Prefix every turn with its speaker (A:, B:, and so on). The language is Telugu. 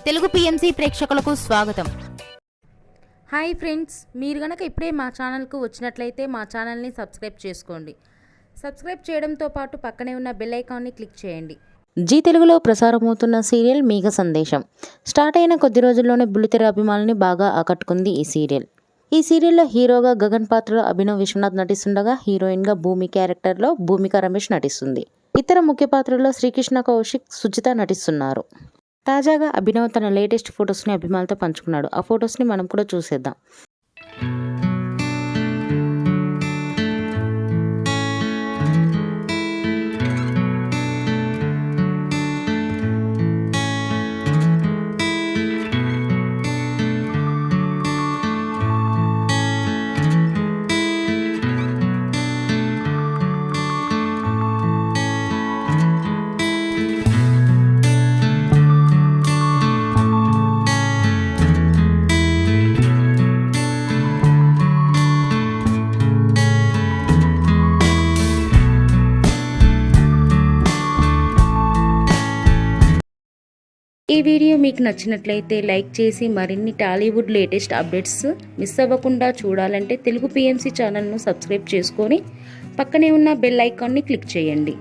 A: తెలుగు పిఎంసి ప్రేక్షకులకు స్వాగతం.
B: హాయ్ ఫ్రెండ్స్, మీరు గనక ఇప్పుడే మా ఛానల్కు వచ్చినట్లయితే మా ఛానల్ని సబ్స్క్రైబ్ చేసుకోండి. సబ్స్క్రైబ్ చేయడంతో పాటు పక్కనే ఉన్న బెల్ ఐకాన్ని క్లిక్ చేయండి.
C: జీ తెలుగులో ప్రసారమవుతున్న సీరియల్ మేఘ సందేశం స్టార్ట్ అయిన కొద్ది రోజుల్లోనే బుల్లితెర అభిమానుల్ని బాగా ఆకట్టుకుంది ఈ సీరియల్. ఈ సీరియల్లో హీరోగా గగన్ పాత్రలో అభినవ్ విశ్వనాథ్ నటిస్తుండగా హీరోయిన్గా భూమి క్యారెక్టర్లో భూమిక రమేష్ నటిస్తుంది. ఇతర ముఖ్య పాత్రల్లో శ్రీకృష్ణ కౌశిక్, సుజిత నటిస్తున్నారు. తాజాగా అభినవ్ తన లేటెస్ట్ ఫొటోస్ని అభిమానులతో పంచుకున్నాడు. ఆ ఫొటోస్ని మనం కూడా చూసేద్దాం. ఈ వీడియో మీకు నచ్చినట్లయితే లైక్ చేసి మరిన్ని టాలీవుడ్ లేటెస్ట్ అప్డేట్స్ మిస్ అవ్వకుండా చూడాలంటే తెలుగు పిఎంసి ఛానల్ను సబ్స్క్రైబ్ చేసుకొని పక్కనే ఉన్న బెల్ ఐకాన్ని క్లిక్ చేయండి.